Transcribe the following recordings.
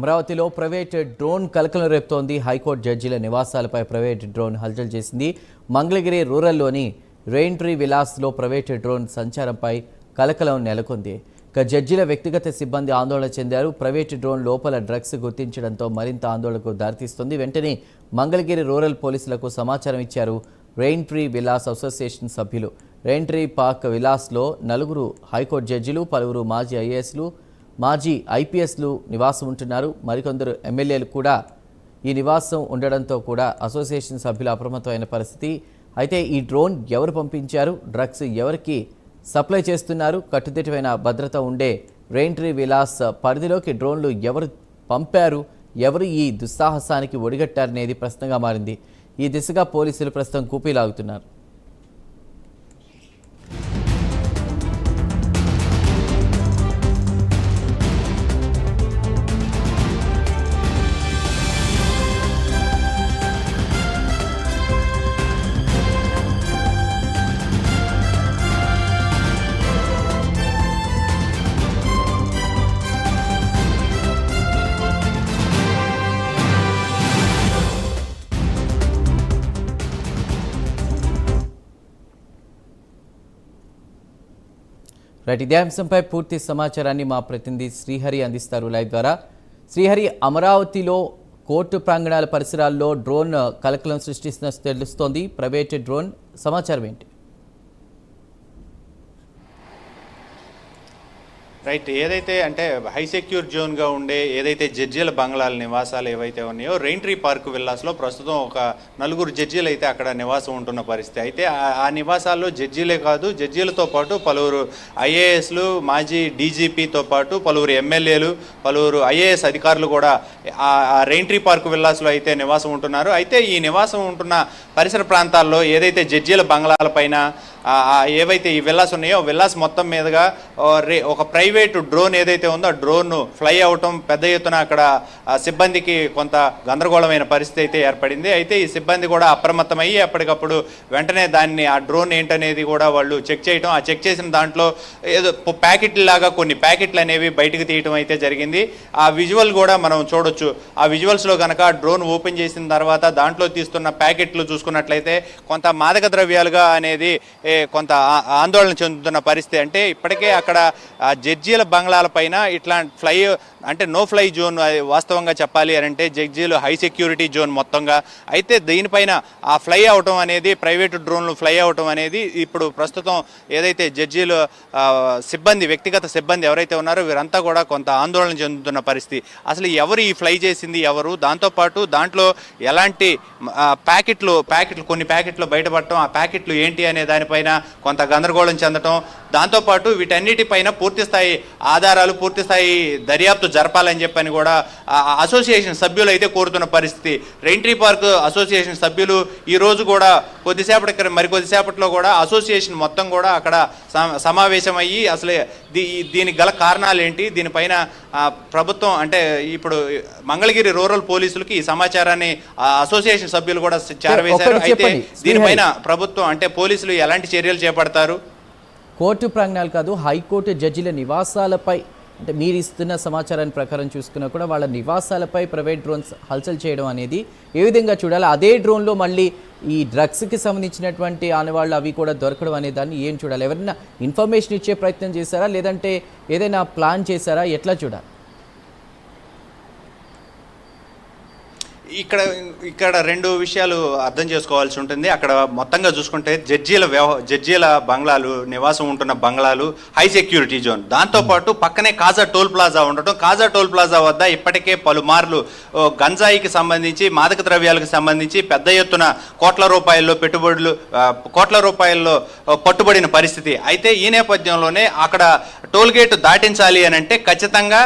అమరావతిలో private drone కలకలం రేపుతోంది. హైకోర్టు జడ్జీల నివాసాలపై ప్రైవేట్ డ్రోన్ హల్చల్ చేసింది. మంగళగిరి రూరల్లోని రెయిన్ట్రీ విలాస్లో ప్రైవేట్ డ్రోన్ సంచారంపై కలకలం నెలకొంది. ఇక జడ్జీల వ్యక్తిగత సిబ్బంది ఆందోళన చెందారు. ప్రైవేట్ డ్రోన్ లోపల డ్రగ్స్ గుర్తించడంతో మరింత ఆందోళనకు దారితీస్తుంది. వెంటనే మంగళగిరి రూరల్ పోలీసులకు సమాచారం ఇచ్చారు రెయిన్ట్రీ విలాస్ అసోసియేషన్ సభ్యులు. రెయిన్ట్రీ పార్క్ విలాస్లో 4 హైకోర్టు జడ్జీలు, పలువురు మాజీ ఐఏఎస్లు, మాజీ ఐపీఎస్లు నివాసం ఉంటున్నారు. మరికొందరు ఎమ్మెల్యేలు కూడా ఈ నివాసం ఉండడంతో కూడా అసోసియేషన్ సభ్యులు అప్రమత్తమైన పరిస్థితి. అయితే ఈ డ్రోన్ ఎవరు పంపించారు, డ్రగ్స్ ఎవరికి సప్లై చేస్తున్నారు, కట్టుదిట్టమైన భద్రత ఉండే రెయిన్ట్రీ విలాస్ పరిధిలోకి డ్రోన్లు ఎవరు పంపారు, ఎవరు ఈ దుస్సాహసానికి ఒడిగట్టారనేది ప్రశ్నగా మారింది. ఈ దిశగా పోలీసులు ప్రస్తుతం కూపీలాగుతున్నారు. రైట్, ఇదే అంశంపై పూర్తి సమాచారాన్ని మా ప్రతినిధి శ్రీహరి అందిస్తారు లైవ్ ద్వారా. శ్రీహరి, అమరావతిలో కోర్టు ప్రాంగణాల పరిసరాల్లో డ్రోన్ కలకలం సృష్టిస్తున్నట్టు తెలుస్తోంది. ప్రైవేట్ డ్రోన్ సమాచారం ఏంటి? రైట్, ఏదైతే అంటే హై సెక్యూర్ జోన్గా ఉండే ఏదైతే జడ్జీల బంగ్లాల నివాసాలు ఏవైతే ఉన్నాయో రెయిన్ట్రీ పార్క్ విల్లాస్లో ప్రస్తుతం ఒక 4 జడ్జీలు అయితే అక్కడ నివాసం ఉంటున్న పరిస్థితి. అయితే ఆ నివాసాల్లో జడ్జీలే కాదు, జడ్జీలతో పాటు పలువురు ఐఏఎస్లు, మాజీ డీజీపీతో పాటు పలువురు ఎమ్మెల్యేలు, పలువురు ఐఏఎస్ అధికారులు కూడా ఆ రెయిన్ట్రీ పార్క్ విల్లాస్లో అయితే నివాసం ఉంటున్నారు. అయితే ఈ నివాసం ఉంటున్న పరిసర ప్రాంతాల్లో ఏదైతే జడ్జీల బంగ్లాల పైన ఏవైతే ఈ విల్లాస్ ఉన్నాయో విల్లాస్ మొత్తం మీదుగా ఒక ప్రైవేటు డ్రోన్ ఏదైతే ఉందో ఆ డ్రోన్ ఫ్లై అవటం, పెద్ద ఎత్తున అక్కడ సిబ్బందికి కొంత గందరగోళమైన పరిస్థితి అయితే ఏర్పడింది. అయితే ఈ సిబ్బంది కూడా అప్రమత్తమయ్యి అప్పటికప్పుడు వెంటనే దాన్ని ఆ డ్రోన్ ఏంటనేది కూడా వాళ్ళు చెక్ చేయటం, ఆ చెక్ చేసిన దాంట్లో ఏదో ప్యాకెట్లు లాగా కొన్ని ప్యాకెట్లు అనేవి బయటకు తీయటం అయితే జరిగింది. ఆ విజువల్ కూడా మనం చూడొచ్చు. ఆ విజువల్స్లో కనుక డ్రోన్ ఓపెన్ చేసిన తర్వాత దాంట్లో తీస్తున్న ప్యాకెట్లు చూసుకున్నట్లయితే కొంత మాదక ద్రవ్యాలుగా అనేది కొంత ఆందోళన చెందుతున్న పరిస్థితి. అంటే ఇప్పటికే అక్కడ జడ్జీల బంగ్లాల పైన ఇట్లాంటి ఫ్లై అంటే నో ఫ్లై జోన్ వాస్తవంగా చెప్పాలి అని అంటే జడ్జీలు హై సెక్యూరిటీ జోన్ మొత్తంగా. అయితే దీనిపైన ఆ ఫ్లై అవటం అనేది, ప్రైవేటు డ్రోన్లు ఫ్లై అవటం అనేది ఇప్పుడు ప్రస్తుతం ఏదైతే జడ్జీలు సిబ్బంది, వ్యక్తిగత సిబ్బంది ఎవరైతే ఉన్నారో వీరంతా కూడా కొంత ఆందోళన చెందుతున్న పరిస్థితి. అసలు ఎవరు ఈ ఫ్లై చేసింది ఎవరు, దాంతోపాటు దాంట్లో ఎలాంటి ప్యాకెట్లు కొన్ని ప్యాకెట్లు బయటపడటం, ఆ ప్యాకెట్లు ఏంటి అనే దానిపైన కొంత గందరగోళం చెందటం, దాంతోపాటు వీటన్నిటిపైన పూర్తిస్థాయి ఆధారాలు, పూర్తిస్థాయి దర్యాప్తు జరపాలని చెప్పని కూడా అసోసియేషన్ సభ్యులు అయితే కోరుతున్న పరిస్థితి. రెయిన్ట్రీ పార్క్ అసోసియేషన్ సభ్యులు ఈరోజు కూడా మరికొద్దిసేపట్లో కూడా అసోసియేషన్ మొత్తం కూడా అక్కడ సమావేశమయ్యి అసలు దీనికి గల కారణాలు ఏంటి, దీనిపైన ప్రభుత్వం అంటే ఇప్పుడు మంగళగిరి రూరల్ పోలీసులకి ఈ సమాచారాన్ని అసోసియేషన్ సభ్యులు కూడా చేరవేశారు. అయితే దీనిపైన ప్రభుత్వం అంటే పోలీసులు ఎలాంటి చర్యలు చేపడతారు? కోర్టు ప్రాంగణాలు కాదు, హైకోర్టు జడ్జీల నివాసాలపై అంటే మీరు ఇస్తున్న సమాచారాన్ని ప్రకారం చూసుకున్నా కూడా వాళ్ళ నివాసాలపై ప్రైవేట్ డ్రోన్స్ హల్చల్ చేయడం అనేది ఏ విధంగా చూడాలి? అదే డ్రోన్లో మళ్ళీ ఈ డ్రగ్స్కి సంబంధించినటువంటి ఆనవాళ్ళు అవి కూడా దొరకడం అనే దాన్ని ఏం చూడాలి? ఎవరైనా ఇన్ఫర్మేషన్ ఇచ్చే ప్రయత్నం చేశారా, లేదంటే ఏదైనా ప్లాన్ చేశారా, ఎట్లా చూడాలి? ఇక్కడ 2 విషయాలు అర్థం చేసుకోవాల్సి ఉంటుంది. అక్కడ మొత్తంగా చూసుకుంటే జడ్జీల బంగ్లాలు, నివాసం ఉంటున్న బంగ్లాలు హై సెక్యూరిటీ జోన్, దాంతోపాటు పక్కనే కాజా టోల్ ప్లాజా ఉండటం. కాజా టోల్ ప్లాజా వద్ద ఇప్పటికే పలుమార్లు గంజాయికి సంబంధించి, మాదక ద్రవ్యాలకు సంబంధించి పెద్ద ఎత్తున కోట్ల రూపాయల్లో పట్టుబడిన పరిస్థితి. అయితే ఈ నేపథ్యంలోనే అక్కడ టోల్ గేట్ దాటించాలి అని అంటే ఖచ్చితంగా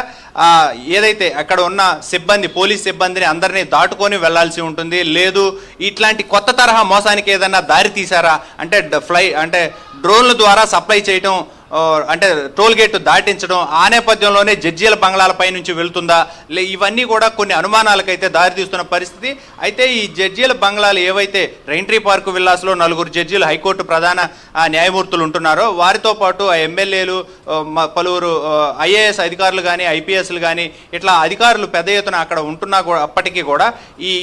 ఏదైతే అక్కడ ఉన్న సిబ్బంది, పోలీస్ సిబ్బందిని అందరినీ దాటుకొని వెళ్లాల్సి ఉంటుంది. లేదు ఇట్లాంటి కొత్త తరహా మోసానికి ఏదైనా దారి తీశారా అంటే డ్రోన్ల ద్వారా సప్లై చేయటం అంటే టోల్ గేట్ దాటించడం, ఆ నేపథ్యంలోనే జడ్జీల బంగ్లాలపై నుంచి వెళ్తుందా, ఇవన్నీ కూడా కొన్ని అనుమానాలకైతే దారితీస్తున్న పరిస్థితి. అయితే ఈ జడ్జీల బంగ్లాలు ఏవైతే రెయింట్రీ పార్క్ విల్లాస్లో 4 జడ్జీలు హైకోర్టు ప్రధాన న్యాయమూర్తులు ఉంటున్నారో వారితో పాటు ఆ ఎమ్మెల్యేలు, పలువురు ఐఏఎస్ అధికారులు కానీ ఐపీఎస్లు కానీ ఇట్లా అధికారులు పెద్ద ఎత్తున అక్కడ ఉంటున్నా అప్పటికీ కూడా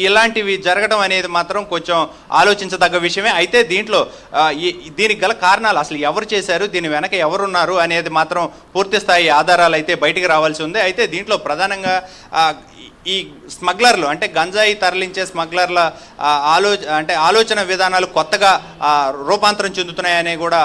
ఇలాంటివి జరగడం అనేది మాత్రం కొంచెం ఆలోచించదగ్గ విషయమే. అయితే దీంట్లో దీనికి గల కారణాలు అసలు ఎవరు చేశారు, దీని వెనక ఎవరున్నారు అనేది మాత్రం పూర్తి స్థాయి ఆధారాలు అయితే బయటికి రావాల్సి ఉంది. అయితే దీంట్లో ప్రధానంగా ఈ స్మగ్లర్లు అంటే గంజాయి తరలించే స్మగ్లర్ల ఆలోచన విధానాలు కొత్తగా రూపాంతరం చెందుతున్నాయని కూడా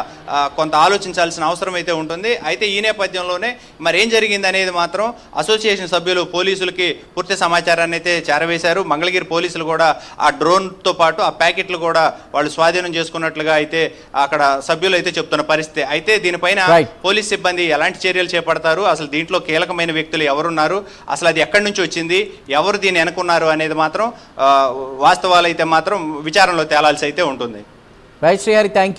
కొంత ఆలోచించాల్సిన అవసరం అయితే ఉంటుంది. అయితే ఈ నేపథ్యంలోనే మరి ఏం జరిగింది అనేది మాత్రం అసోసియేషన్ సభ్యులు పోలీసులకి పూర్తి సమాచారాన్ని అయితే చేరవేశారు. మంగళగిరి పోలీసులు కూడా ఆ డ్రోన్తో పాటు ఆ ప్యాకెట్లు కూడా వాళ్ళు స్వాధీనం చేసుకున్నట్లుగా అయితే అక్కడ సభ్యులు అయితే చెప్తున్న పరిస్థితి. అయితే దీనిపైన పోలీస్ సిబ్బంది ఎలాంటి చర్యలు చేపడతారు, అసలు దీంట్లో కీలకమైన వ్యక్తులు ఎవరున్నారు, అసలు అది ఎక్కడి నుంచి వచ్చింది, ఎవరు దీన్ని అనుకున్నారు అనేది మాత్రం వాస్తవాలు అయితే మాత్రం విచారణలో తేలాల్సి అయితే ఉంటుంది. Right Srihari, thank you.